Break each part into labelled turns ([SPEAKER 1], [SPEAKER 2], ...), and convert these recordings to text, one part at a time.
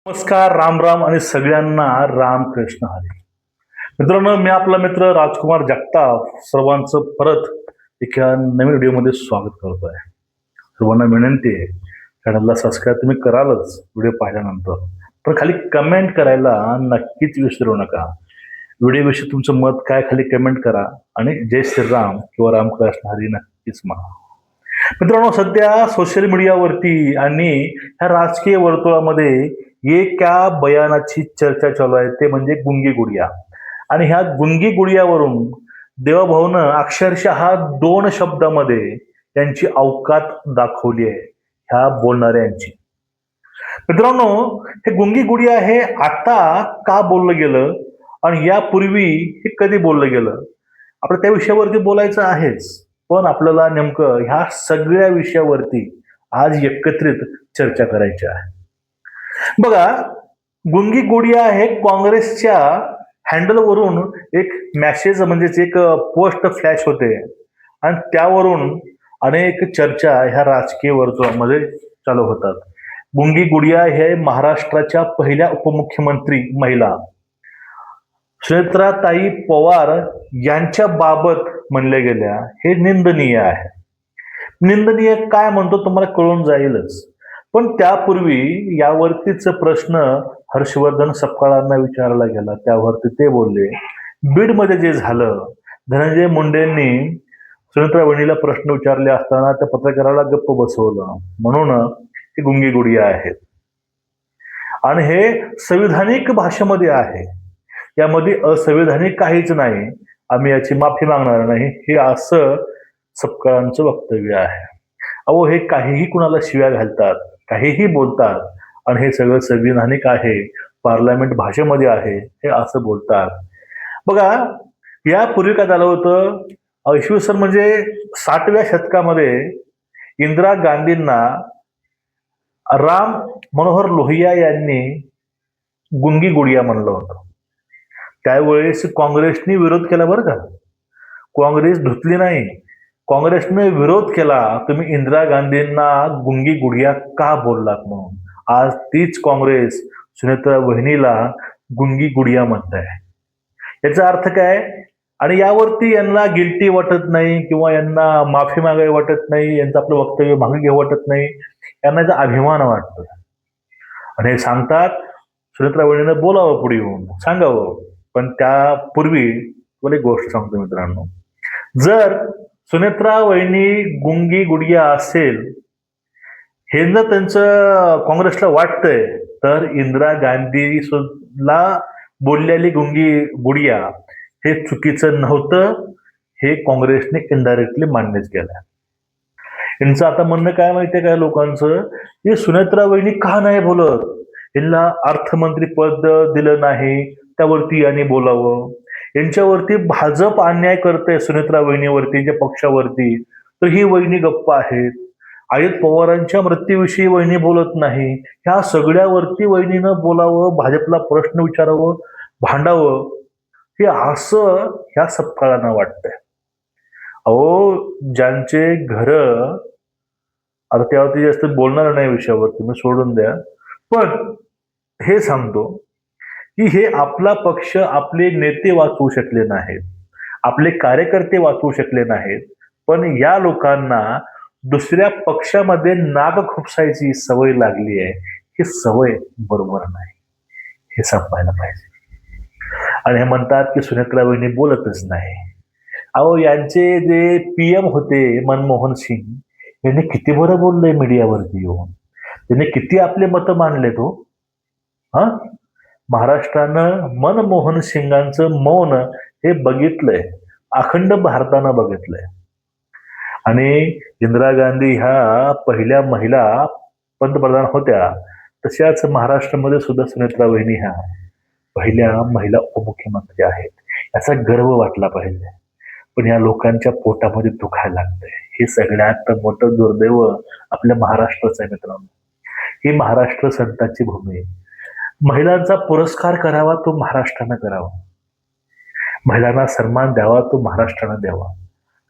[SPEAKER 1] नमस्कार, राम राम आणि सगळ्यांना रामकृष्ण हरी. मित्रांनो, मी आपला मित्र राजकुमार जगताप सर्वांचं परत एका नवीन व्हिडिओमध्ये स्वागत करतोय. सर्वांना विनंती आहे, चॅनलला सबस्क्राईब तुम्ही करालच व्हिडिओ पाहिल्यानंतर, पण खाली कमेंट करायला नक्कीच विसरू नका. व्हिडिओविषयी तुमचं मत काय खाली कमेंट करा आणि जय श्रीराम किंवा रामकृष्ण हरी नक्कीच म्हणा. मित्रांनो, सध्या सोशल मीडियावरती आणि ह्या राजकीय वर्तुळामध्ये एका बयानाची चर्चा चालू आहे, ते म्हणजे गुंगी गुडिया. आणि ह्या गुंगी गुडियावरून देवाभाऊनं अक्षरशः 2 शब्दामध्ये त्यांची अवकात दाखवली आहे ह्या बोलणाऱ्यांची. मित्रांनो, हे गुंगी गुडिया हे आता का बोललं गेलं आणि यापूर्वी हे कधी बोललं गेलं, आपलं त्या विषयावरती बोलायचं आहेच. पण आपल्याला नेमकं ह्या सगळ्या विषयावरती आज एकत्रित चर्चा करायची आहे. बघा, गुंगी गुडिया हे काँग्रेसच्या हँडलवरून एक मेसेज म्हणजेच एक पोस्ट फ्लॅश होते आणि त्यावरून अनेक चर्चा ह्या राजकीय वर्तुळामध्ये चालू होतात. गुंगी गुडिया हे महाराष्ट्राच्या पहिल्या उपमुख्यमंत्री महिला सुनेत्राताई पवार यांच्या बाबत म्हणल्या गेल्या. हे निंदनीय आहे. निंदनीय काय म्हणतो तुम्हाला कळून जाईलच. पण त्यापूर्वी यावरतीच प्रश्न हर्षवर्धन सपकाळांना विचारला गेला. त्यावरती ते बोलले, बीडमध्ये जे झालं, धनंजय मुंडेंनी सुनेत्रा वहिनीला प्रश्न विचारले असताना त्या पत्रकाराला गप्प बसवलं, म्हणून हे गुंगी गुडिया आहेत. आणि हे संविधानिक भाषेमध्ये आहे, यामध्ये असंविधानिक काहीच नाही, आम्ही याची माफी मागणार नाही, हे असं सपकाळांचं वक्तव्य आहे. अहो, हे काहीही कुणाला शिव्या घालतात, काहीही बोलतात आणि हे सगळं संविधानिक आहे, पार्लमेंट भाषेमध्ये आहे, हे असं बोलतात. बघा, यापूर्वी काय झालं होतं, इसवी सन म्हणजे 60व्या शतकामध्ये इंदिरा गांधींना राम मनोहर लोहिया यांनी गुंगी गुडिया म्हणलं होतं. त्यावेळेस काँग्रेसने विरोध केला बरं का. काँग्रेस धुतली नाही, काँग्रेसने विरोध केला, तुम्ही इंदिरा गांधींना गुंगी गुडिया का बोललात म्हणून. आज तीच काँग्रेस सुनेत्रा वहिनीला गुंगी गुडिया म्हणत आहे. याचा अर्थ काय? आणि यावरती यांना गिल्टी वाटत नाही किंवा यांना माफी मागावी वाटत नाही, यांचं आपलं वक्तव्य मागे घेऊ वाटत नाही, यांना याचा अभिमान वाटतो. आणि हे सांगतात सुनेत्रा वहिनीनं बोलावं, पुढे येऊन सांगावं. पण त्यापूर्वी तुम्हाला एक गोष्ट सांगतो मित्रांनो, जर सुनेत्रा वहिनी गुंगी गुडिया असेल हे जर त्यांचं काँग्रेसला वाटतंय, तर इंदिरा गांधीला बोललेली गुंगी गुडिया हे चुकीचं नव्हतं, हे काँग्रेसने इनडायरेक्टली मान्यच केलं. यांचं आता म्हणणं काय माहितीये काय लोकांचं, की सुनेत्रा वहिनी का नाही बोलत, यांना अर्थमंत्री पद दिलं नाही, त्यावरती यांनी बोलावं. यांच्यावरती भाजप अन्याय करते सुनेत्रा वहिनीवरती, यांच्या पक्षावरती, तर ही वहिनी गप्प आहेत. अजित पवारांच्या मृत्यूविषयी वहिनी बोलत नाही. ह्या सगळ्यावरती वहिनीनं बोलावं, भाजपला प्रश्न विचारावं, भांडावं, हे असं ह्या सपकाळांना वाटतंय. अहो, ज्यांचे घर, आता त्यावरती जास्त बोलणार नाही विषयावर, तुम्ही सोडून द्या. पण हे सांगतो की हे आपला पक्ष, आपले नेते वाचवू शकले नाहीत, आपले कार्यकर्ते वाचवू शकले नाहीत, पण या लोकांना दुसऱ्या पक्षामध्ये नाग खुपसायची सवय लागली आहे. ही सवय बरोबर नाही, हे संपायला पाहिजे. आणि हे म्हणतात की सुनेत्रा वहिनी बोलतच नाही. अहो, यांचे जे PM होते मनमोहन सिंग, यांनी किती बरं बोललंय मीडियावरती येऊन, त्यांनी किती आपले मतं मांडले तो. हा, महाराष्ट्रानं मनमोहन सिंगांचं मौन हे बघितलंय, अखंड भारतानं बघितलंय. आणि इंदिरा गांधी ह्या पहिल्या महिला पंतप्रधान होत्या, तशाच महाराष्ट्रामध्ये सुद्धा सुनेत्रा वहिनी ह्या पहिल्या महिला उपमुख्यमंत्री आहेत. याचा गर्व वाटला पाहिजे. पण या लोकांच्या पोटामध्ये दुखायला लागतंय. हे सगळ्यात मोठं दुर्दैव आपल्या महाराष्ट्राचं आहे मित्रांनो. ही महाराष्ट्र संतांची भूमी आहे. महिलांचा पुरस्कार करावा तो महाराष्ट्रानं करावा, महिलांना सन्मान द्यावा तो महाराष्ट्रानं द्यावा,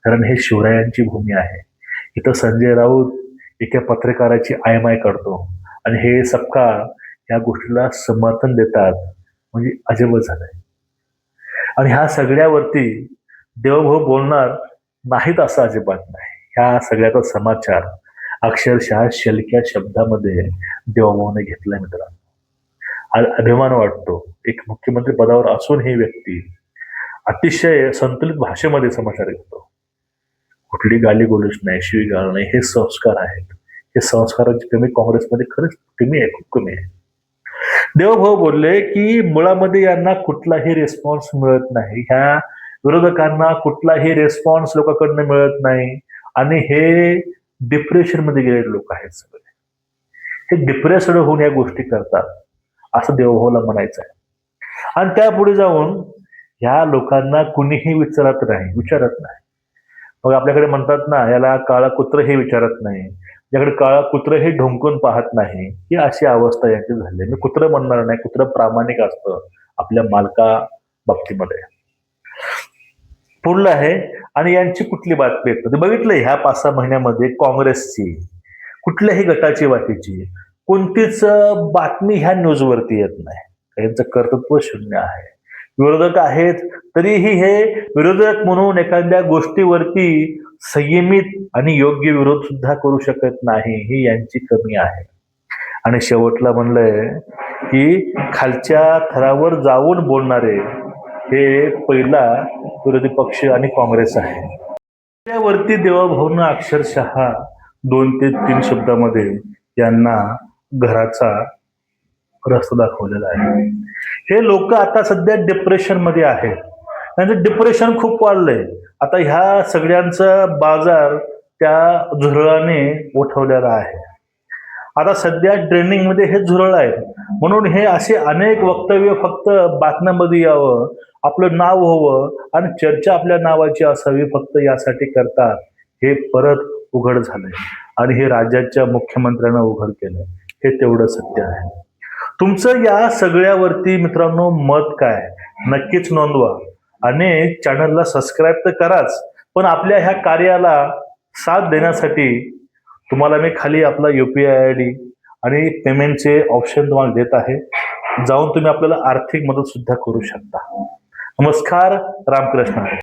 [SPEAKER 1] कारण हे शिवरायांची भूमी आहे. इथं संजय राऊत एका पत्रकाराची आयमाय करतो आणि हे सपकाळ या गोष्टीला समर्थन देतात म्हणजे अजबच झालंय. आणि ह्या सगळ्यावरती देवभाऊ बोलणार नाहीत असं अजिबात नाही. ह्या सगळ्याचा समाचार अक्षरशः शलक्या शब्दामध्ये देवभाऊने घेतलाय मित्रांनो. अभिमान वाटतो एक मुख्यमंत्री पदावर असून ही व्यक्ती अतिशय संतुलित भाषेमध्ये समाचार घेतो. कुठली गाली गोलच नाही, शिवीगाळ नाही, हे संस्कार आहेत. हे संस्काराची कमी काँग्रेसमध्ये खरंच कमी आहे, खूप कमी आहे. देवभाऊ बोलले की मुळामध्ये यांना कुठलाही रिस्पॉन्स मिळत नाही, ह्या विरोधकांना कुठलाही रिस्पॉन्स लोकांकडनं मिळत नाही आणि हे डिप्रेशन मध्ये गेलेले लोक आहेत सगळे. हे डिप्रेस्ड होऊन या गोष्टी करतात असं देवभाऊला म्हणायचं आहे. आणि त्यापुढे जाऊन ह्या लोकांना कुणीही विचारत नाही. मग आपल्याकडे म्हणतात ना, याला काळा कुत्र हे विचारत नाही, ज्याकडे काळा कुत्र हे ढोंकून पाहत नाही, ही अशी अवस्था यांची झाली. मी कुत्र म्हणणार नाही, कुत्र प्रामाणिक असतं आपल्या मालका बाबतीमध्ये. पुढलं आहे आणि यांची कुठली बातमी येत बघितलं ह्या 5-6 महिन्यामध्ये काँग्रेसची कुठल्याही गटाची वाटीची कोणतीच बातमी ह्या न्यूजवरती येत नाही. यांचं कर्तृत्व शून्य आहे. विरोधक आहेत तरीही हे विरोधक म्हणून एखाद्या गोष्टीवरती संयमित आणि योग्य विरोध सुद्धा करू शकत नाही, ही यांची कमी आहे. आणि शेवटला म्हणलंय की खालच्या थरावर जाऊन बोलणारे हे पहिला विरोधी पक्ष आणि काँग्रेस आहे. त्यावरती देवभाऊनं अक्षरशः 2 ते 3 शब्दामध्ये यांना घराचा रस्ता दाखवलेला आहे. हे लोक आता सध्या डिप्रेशन मध्ये आहेत. त्यांचं डिप्रेशन खूप वाढलंय. आता ह्या सगळ्यांचा बाजार त्या झुरळाने उठवलेला आहे. आता सध्या ट्रेंडिंग मध्ये हे झुरळ आहे. म्हणून हे असे अनेक वक्तव्य फक्त बातम्यामध्ये यावं, आपलं नाव व्हावं आणि चर्चा आपल्या नावाची असावी फक्त यासाठी करतात. हे परत उघड झालंय आणि हे राज्याच्या मुख्यमंत्र्यांना उघड केलंय. हे तेवढं सत्य आहे. तुमचं या सगळ्यावरती मित्रांनो मत काय नक्कीच नोंदवा आणि चॅनलला सबस्क्राईब तर कराच, पण आपल्या ह्या कार्याला साथ देण्यासाठी तुम्हाला मी खाली आपला UPI ID आणि पेमेंटचे ऑप्शन तुम्हाला देत आहे. जाऊन तुम्ही आपल्याला आर्थिक मदत सुद्धा करू शकता. नमस्कार, रामकृष्ण.